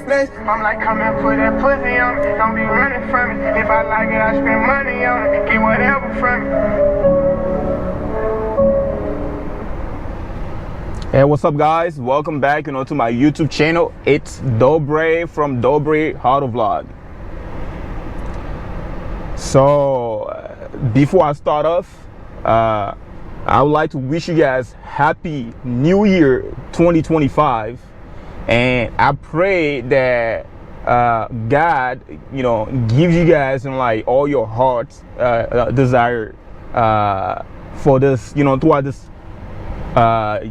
blessed. I'm like, come and put that pussy on me. Don't be running from me. If I like it, I spend money on it. Get whatever from me. Hey, what's up, guys? Welcome back, to my YouTube channel. It's Dobre from Dobre How to Vlog. So, before I start off, I would like to wish you guys Happy New Year 2025, and I pray that God, gives you guys like all your heart's desire for this, throughout this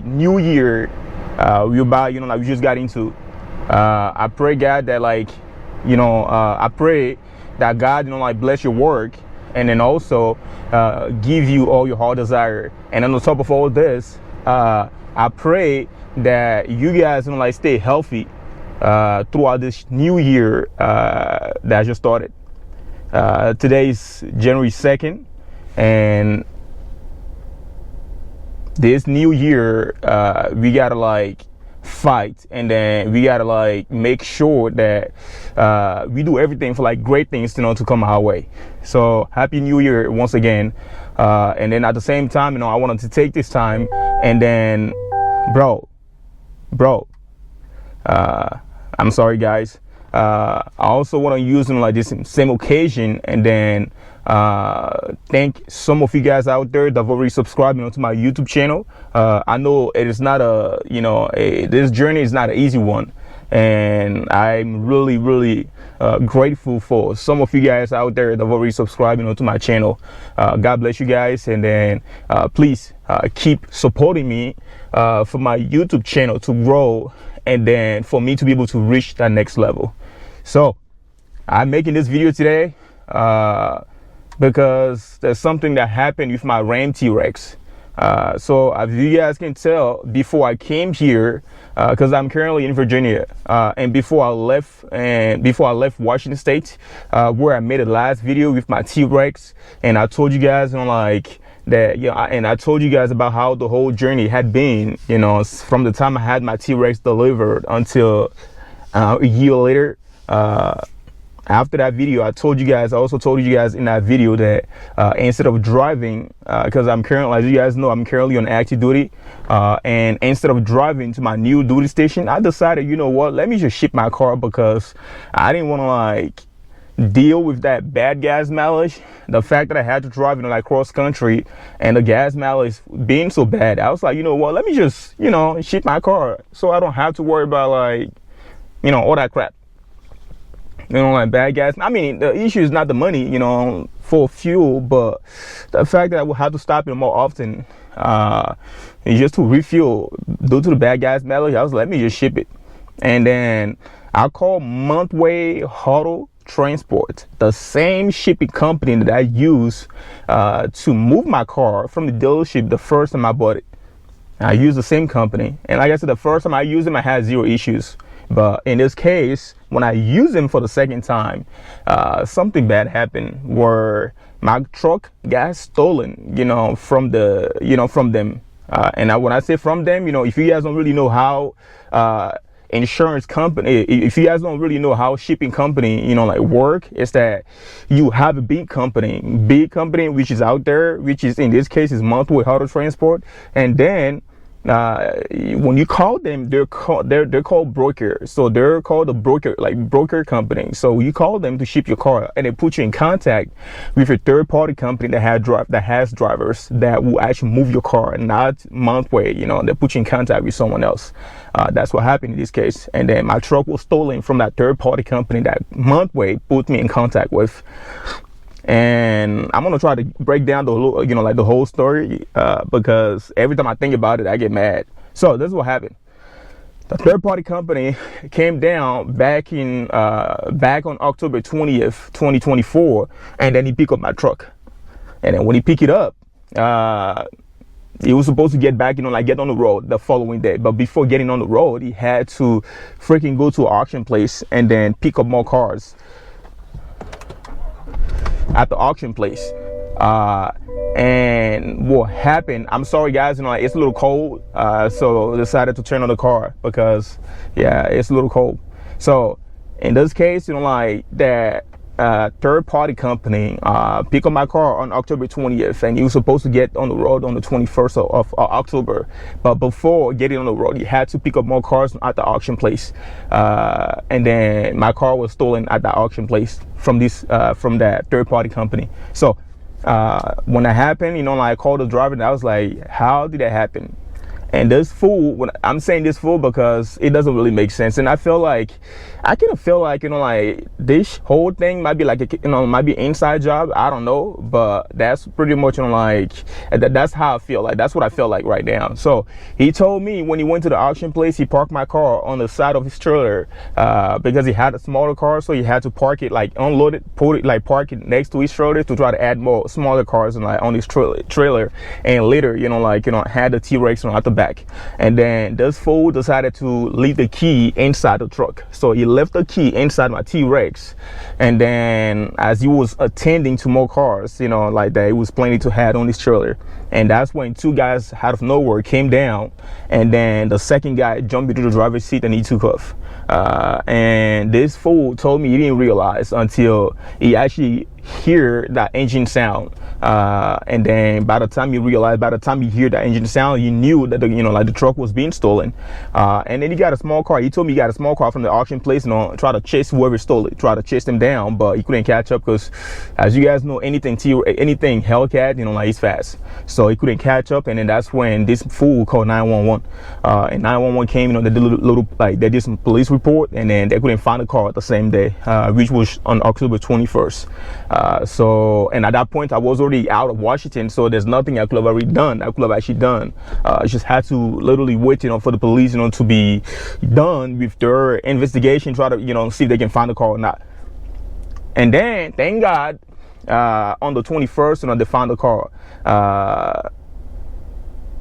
new year we just got into. I pray God that I pray that God bless your work, and then also give you all your heart desire. And on the top of all this, I pray that you guys stay healthy throughout this new year that just started. Today is January 2nd, and this new year we gotta fight, and then we gotta make sure that we do everything for great things to come our way. So Happy New Year once again. And then at the same time, I wanted to take this time and then bro, I'm sorry, guys. I also want to use this same occasion and then thank some of you guys out there that have already subscribed to my YouTube channel. I know it is not this journey is not an easy one, and I'm really grateful for some of you guys out there that have already subscribed to my channel. God bless you guys, and then please keep supporting me for my YouTube channel to grow, and then for me to be able to reach that next level. So I'm making this video today because there's something that happened with my Ram T-Rex. So as you guys can tell, before I came here, because I'm currently in Virginia, and before I left Washington State, where I made a last video with my T-Rex, and I told you guys and I told you guys about how the whole journey had been, from the time I had my T-Rex delivered until a year later. After that video, I also told you guys in that video that instead of driving, because I'm currently, as you guys know, I'm currently on active duty, and instead of driving to my new duty station, I decided, let me just ship my car, because I didn't want to deal with that bad gas mileage. The fact that I had to drive cross country and the gas mileage being so bad, I was like, let me just ship my car so I don't have to worry about all that crap. Bad gas. I mean, the issue is not the money, for fuel, but the fact that I will have to stop more often, just to refuel due to the bad gas mileage. I was like, let me just ship it. And then I called Monthway Auto Transport, the same shipping company that I used to move my car from the dealership the first time I bought it. I used the same company, and like I said, the first time I used them, I had zero issues. But in this case, when I used them for the second time, something bad happened where my truck got stolen, from them. And when I say from them, if you guys don't really know how insurance company, if you guys don't really know how shipping company, work, is that you have a big company which is out there, which is in this case is Monthway Auto Transport, and then when you call them, they're called brokers. So they're called a broker company. So you call them to ship your car, and they put you in contact with a third party company that has drivers that will actually move your car, not Monthway. They put you in contact with someone else. That's what happened in this case. And then my truck was stolen from that third party company that Monthway put me in contact with. And I'm gonna try to break down the whole story, because every time I think about it, I get mad. So this is what happened. The third party company came down back on October 20th, 2024, and then he picked up my truck. And then when he picked it up, he was supposed to get back, get on the road the following day. But before getting on the road, he had to freaking go to an auction place and then pick up more cars at the auction place. And what happened, I'm sorry guys, it's a little cold, so I decided to turn on the car because yeah, it's a little cold. So In this case, like that third-party company picked up my car on October 20th, and he was supposed to get on the road on the 21st of October. But before getting on the road, he had to pick up more cars at the auction place, and then my car was stolen at the auction place from that third-party company. So when that happened, like I called the driver, and I was like, "How did that happen?" And this fool, when I'm saying this fool because it doesn't really make sense, and I kind of feel like like this whole thing might be like might be inside job. I don't know, but that's pretty much like that's how I feel like. That's what I feel like right now. So he told me when he went to the auction place, he parked my car on the side of his trailer because he had a smaller car, so he had to park it, like unload it, park it next to his trailer to try to add more smaller cars on his trailer, and later had the T-Rex at the back. And then this fool decided to leave the key inside the truck, so he left the key inside my T-Rex, and then as he was attending to more cars like that, he was planning to head on his trailer, and that's when two guys out of nowhere came down, and then the second guy jumped into the driver's seat and he took off. And this fool told me he didn't realize until he actually hear that engine sound, and then by the time you hear that engine sound, you knew that the truck was being stolen. And then he got a small car. He told me he got a small car from the auction place, try to chase whoever stole it, try to chase them down, but he couldn't catch up because, as you guys know, anything Hellcat, he's fast, so he couldn't catch up. And then that's when this fool called 911, and 911 came. They did they did some police report, and then they couldn't find the car the same day, which was on October 21st. So, and at that point I was already out of Washington, so there's nothing I could have actually done. I just had to literally wait, for the police, to be done with their investigation, try to, see if they can find the car or not. And then, thank God, on the 21st, they found the car.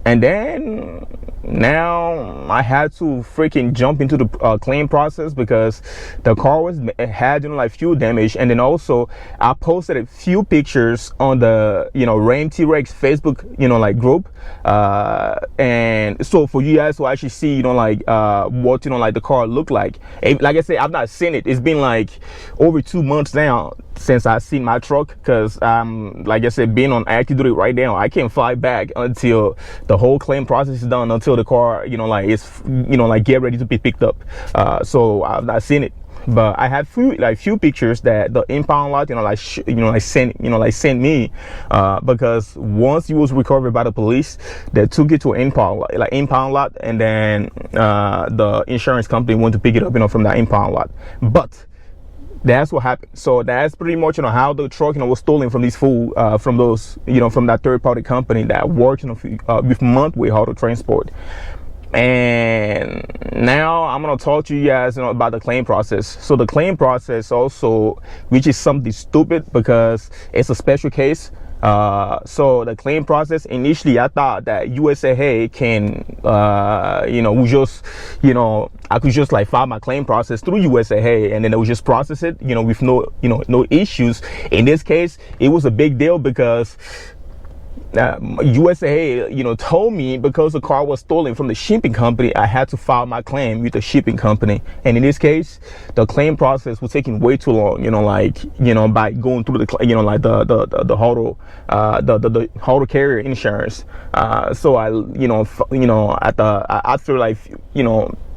And then now I had to freaking jump into the claim process because the car had fuel damage. And then also I posted a few pictures on the Ram T-Rex Facebook group, and so for you guys to actually see what the car looked like. Like I said, I've not seen it. It's been over 2 months now since I seen my truck, because like I said, being on active duty right now, I can't fly back until the whole claim process is done, until the car is get ready to be picked up. So I've not seen it, but I have few pictures that the impound lot sent me, because once it was recovered by the police, they took it to an impound lot, and then the insurance company went to pick it up from that impound lot. But that's what happened. So that's pretty much how the truck was stolen from these fools, from that third-party company that works with Monthway Auto Transport. And now I'm gonna talk to you guys about the claim process. So the claim process also, which is something stupid because it's a special case. So the claim process, initially I thought that USAA can I could just file my claim process through USAA, and then they would just process it with no issues. In this case, it was a big deal because USAA told me because the car was stolen from the shipping company, I had to file my claim with the shipping company. And in this case, the claim process was taking way too long, by going through the auto carrier insurance. So after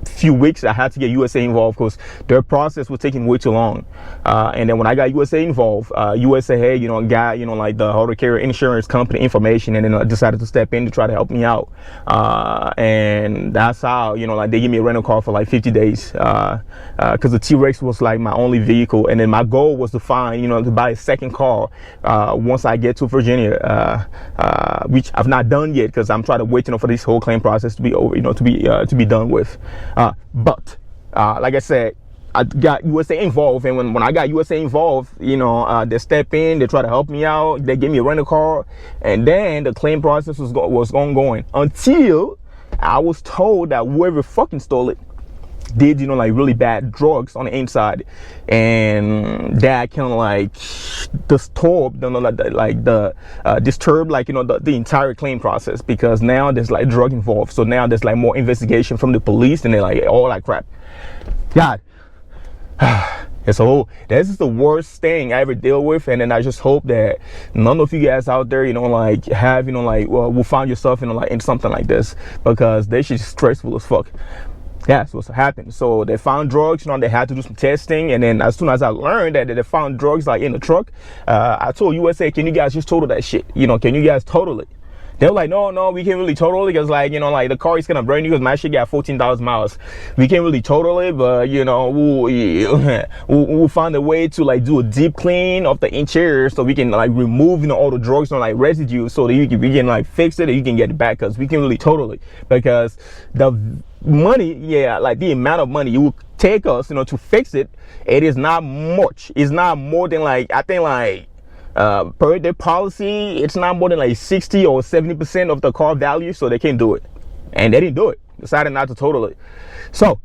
few weeks, I had to get USA involved because their process was taking way too long. And then when I got USA involved, USAA got the auto carrier insurance company information, and then I decided to step in to try to help me out. And that's how they gave me a rental car for 50 days, because the T-Rex was my only vehicle. And then my goal was to find to buy a second car once I get to Virginia, which I've not done yet because I'm trying to wait for this whole claim process to be over, to be done with. But like I said, I got USA involved, and when I got USA involved, they step in, they try to help me out, they gave me a rental car, and then the claim process was ongoing until I was told that whoever fucking stole it did really bad drugs on the inside, and that kind of disturbed the entire claim process, because now there's drug involved. So now there's more investigation from the police, and they're all that crap. God, This is the worst thing I ever deal with, and then I just hope that none of you guys out there, like have, will find yourself, like in something like this, because this shit is stressful as fuck. That's what's happened. So they found drugs, they had to do some testing, and then as soon as I learned that they found drugs like in the truck, I told USA, can you guys just total that shit? Can you guys total it? They were like, no, we can't really total it, because like, the car is gonna brand new, because my shit got 14,000 miles. We can't really total it, but we'll find a way to like do a deep clean of the interior, so we can like remove all the drugs and like residue, so that we can like fix it and you can get it back, because we can really total it, because the money, like the amount of money it will take us, to fix it, it is not much. It's not more than like, I think like, per their policy, it's not more than like 60 or 70% of the car value, so they can't do it, and they didn't do it. Decided not to total it. So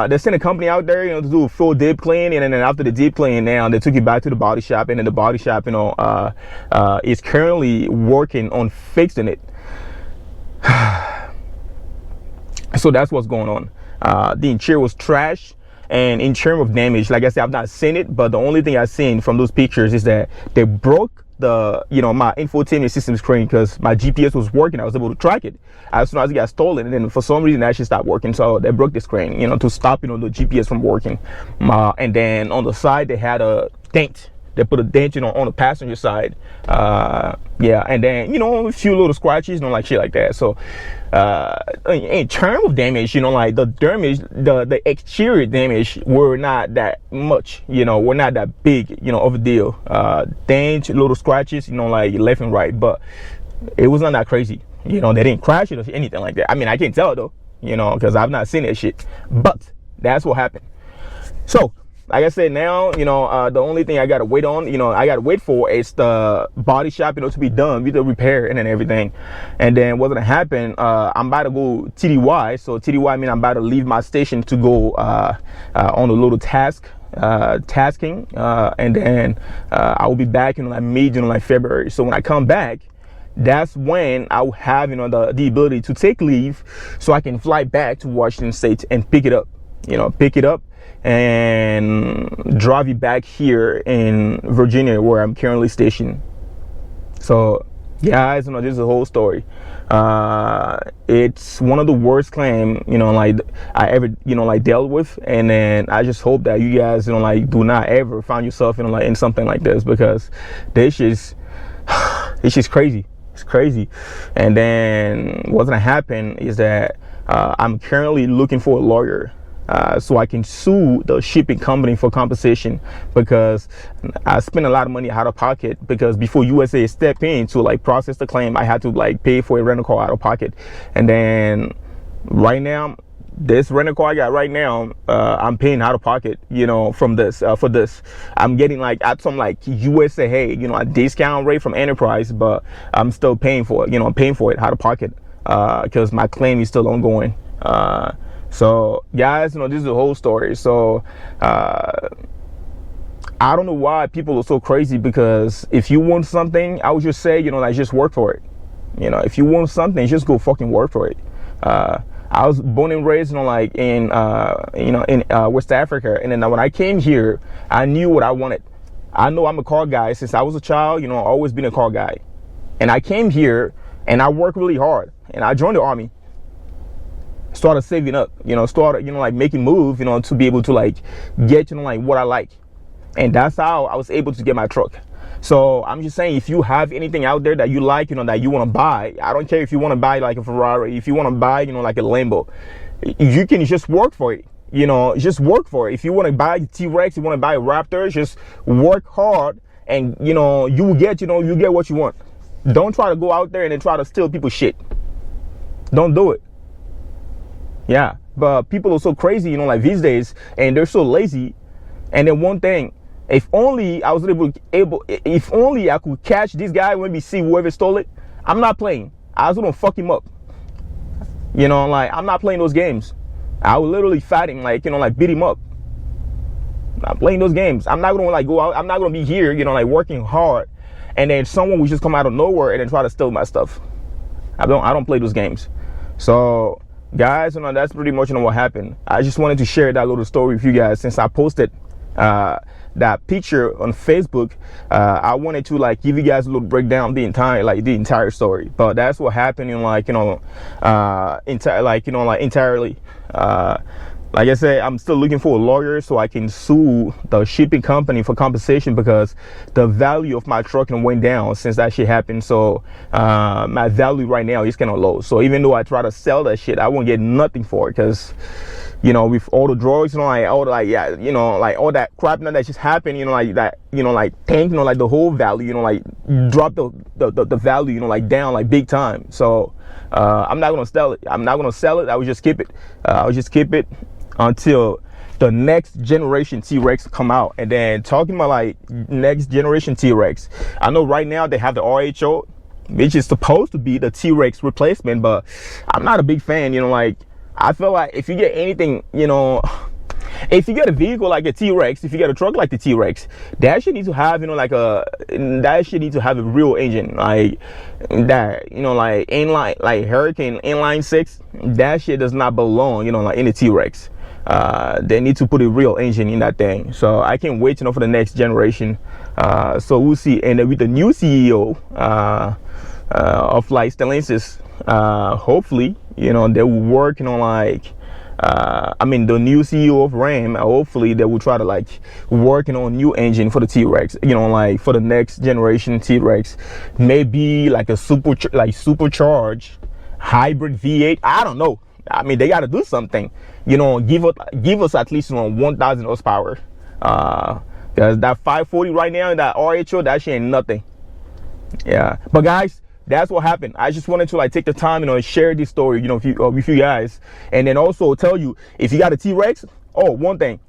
they sent a company out there, to do a full deep clean, and then after the deep clean, now they took it back to the body shop, and then the body shop, is currently working on fixing it. So that's what's going on. The interior was trash. And in terms of damage, like I said, I've not seen it, but the only thing I've seen from those pictures is that they broke the, my infotainment system screen, because my GPS was working. I was able to track it as soon as it got stolen, and then for some reason it actually stopped working. So they broke the screen, to stop, the GPS from working. And then on the side they had a dent. They put a dent, on the passenger side. And then, a few little scratches, like shit like that. So in terms of damage, like the damage, the exterior damage were not that much, were not that big, of a deal. Dent, little scratches, like left and right, but it was not that crazy. They didn't crash it or anything like that. I mean, I can't tell though, because I've not seen that shit, but that's what happened. So like I said, now, the only thing I gotta wait on, I gotta wait for is the body shop, to be done with the repair and then everything. And then what's gonna happen, I'm about to go TDY. So TDY means I'm about to leave my station to go on a little tasking. And then I will be back in like mid, like February. So when I come back, that's when I will have, the ability to take leave, so I can fly back to Washington State and pick it up, and drive you back here in Virginia, where I'm currently stationed. So guys, this is the whole story. It's one of the worst claim, like I ever, dealt with, and then I just hope that you guys, do not ever find yourself, in something like this, because this is, it's just crazy. It's crazy. And then what's gonna happen is that I'm currently looking for a lawyer, so I can sue the shipping company for compensation, because I spent a lot of money out of pocket, because before USA stepped in to like process the claim, I had to like pay for a rental car out of pocket. And then right now, this rental car I got right now, I'm paying out of pocket, from this, for this. I'm getting like at some like USA, a discount rate from Enterprise, but I'm still paying for it, I'm paying for it out of pocket, because my claim is still ongoing. So guys, this is the whole story. So I don't know why people are so crazy, because if you want something, I would just say, like just work for it. If you want something, just go fucking work for it. I was born and raised, like in West Africa, and then when I came here, I knew what I wanted. I know I'm a car guy since I was a child. Always been a car guy, and I came here and I worked really hard, and I joined the army. Started saving up, started, like making moves, to be able to like get, like what I like. And that's how I was able to get my truck. So I'm just saying, if you have anything out there that you like, that you want to buy, I don't care if you want to buy like a Ferrari, if you want to buy, like a Lambo, you can just work for it, just work for it. If you want to buy a T-Rex, you want to buy a Raptor, just work hard, and you will get, you get what you want. Don't try to go out there and then try to steal people's shit. Don't do it. Yeah, but people are so crazy, like these days, and they're so lazy. And then one thing, if only I was if only I could catch this guy when we see whoever stole it, I'm not playing. I was gonna fuck him up. Like I'm not playing those games. I will literally fight him, like like beat him up. I'm not playing those games. I'm not gonna like go out. I'm not gonna be here, like working hard, and then someone will just come out of nowhere and then try to steal my stuff. I don't play those games. So guys, that's pretty much what happened. I just wanted to share that little story with you guys, since I posted that picture on Facebook, I wanted to like give you guys a little breakdown of the entire story. But that's what happened in entirely. Like I said, I'm still looking for a lawyer so I can sue the shipping company for compensation, because the value of my truck went down since that shit happened. So my value right now is kind of low. So even though I try to sell that shit, I won't get nothing for it, because with all the drugs, all that crap that just happened, the whole value, drop the value, down big time. So I'm not gonna sell it. I would just keep it. Until the next generation T-Rex come out. And then talking about next generation T-Rex, I know right now they have the RHO, which is supposed to be the T-Rex replacement, but I'm not a big fan. I feel like if you get anything, if you get a vehicle like a T-Rex, if you get a truck like the T-Rex, that should need to have, that should need to have a real engine, like that, inline, like Hurricane inline 6. That shit does not belong, in the T-Rex. They need to put a real engine in that thing. So I can't wait, for the next generation. So we'll see. And then with the new CEO of Stellantis, hopefully, they will working on the new CEO of Ram, hopefully they will try to working on new engine for the T-Rex, for the next generation T-Rex, maybe a supercharged hybrid V8. I don't know. They got to do something, give us at least 1,000 horsepower, because that 540 right now in that RHO, that shit ain't nothing. Yeah, but guys, that's what happened. I just wanted to take the time, and share this story, with you guys, and then also tell you, if you got a T-Rex, one thing,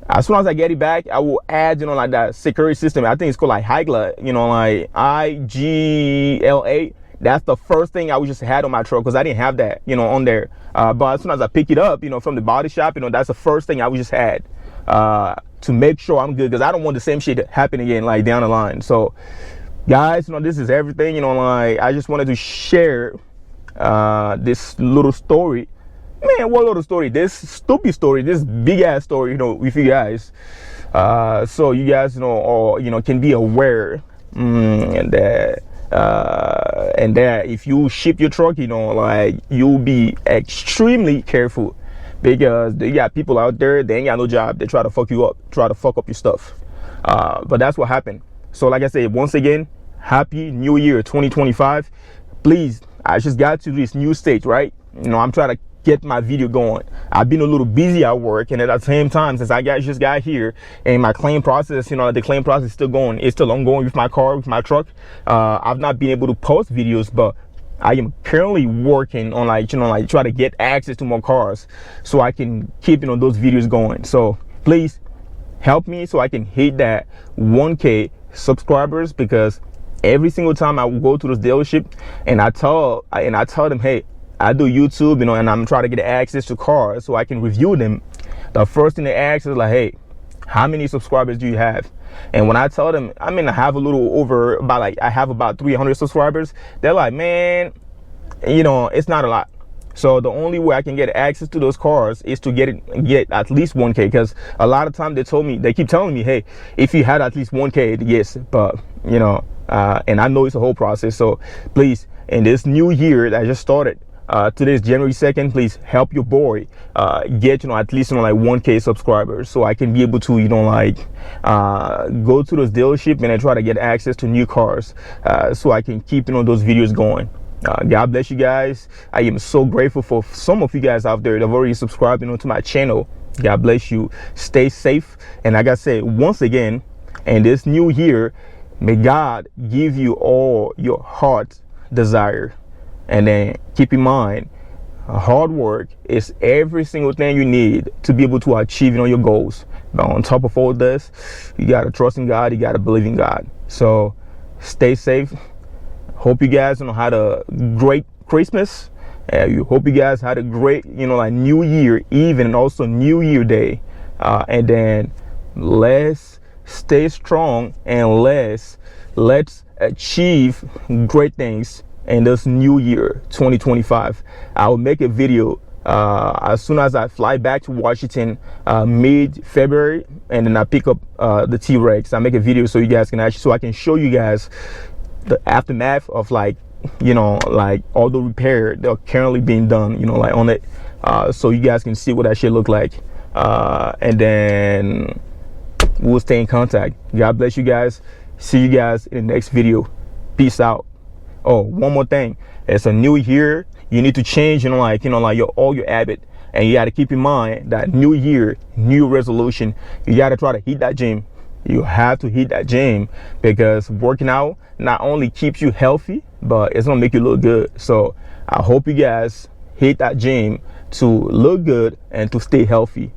as soon as I get it back, I will add, that security system. I think it's called HIGLA, IGLA. That's the first thing I just had on my truck, because I didn't have that, on there. But as soon as I pick it up, from the body shop, that's the first thing I just had to make sure I'm good, because I don't want the same shit to happen again, down the line. So, guys, this is everything. I just wanted to share this little story. Man, what little story? This stupid story, this big ass story, with you guys. So you guys, can be aware and that if you ship your truck, you'll be extremely careful, because you got people out there, they ain't got no job, they try to fuck you up, try to fuck up your stuff. But that's what happened. So like I said, once again, happy new year 2025. Please, I just got to this new stage, right? I'm trying to get my video going. I've been a little busy at work, and at the same time, since I just got here, and my claim process, the claim process is still going. It's still ongoing with my car, with my truck. I've not been able to post videos, but I am currently working on try to get access to more cars, so I can keep those videos going. So please help me so I can hit that 1K subscribers, because every single time I will go to this dealership and I tell them, hey, I do YouTube, and I'm trying to get access to cars so I can review them. The first thing they ask is hey, how many subscribers do you have? And when I tell them, I have a little over I have about 300 subscribers, they're like, man, it's not a lot. So the only way I can get access to those cars is to get at least 1K, because a lot of times they keep telling me, hey, if you had at least 1K, yes, but and I know it's a whole process. So please, in this new year that just started, today's January 2nd, please help your boy get at least 1K subscribers, so I can be able to go to those dealership and try to get access to new cars, so I can keep those videos going. God bless you guys. I am so grateful for some of you guys out there that have already subscribed to my channel. God bless you. Stay safe, and like I said, once again, in this new year, may God give you all your heart's desire. And then keep in mind, hard work is every single thing you need to be able to achieve your goals. But on top of all this, you got to trust in God, you got to believe in God. So stay safe. Hope you guys had a great Christmas. Hope you guys had a great New Year Eve, and also New Year Day. And then let's stay strong, and let's achieve great things in this new year 2025. I will make a video as soon as I fly back to Washington, mid-February, and then I pick up the T-Rex. I make a video so you guys can actually, so I can show you guys the aftermath of, like, you know, like all the repair that are currently being done, you know, like on it, so you guys can see what that shit look like, and then we'll stay in contact. God bless you guys. See you guys in the next video. Peace out. Oh, one more thing. It's a new year. You need to change, like all your habit, and you got to keep in mind that new year, new resolution. You got to try to hit that gym. You have to hit that gym, because working out not only keeps you healthy, but it's gonna make you look good. So I hope you guys hit that gym to look good and to stay healthy.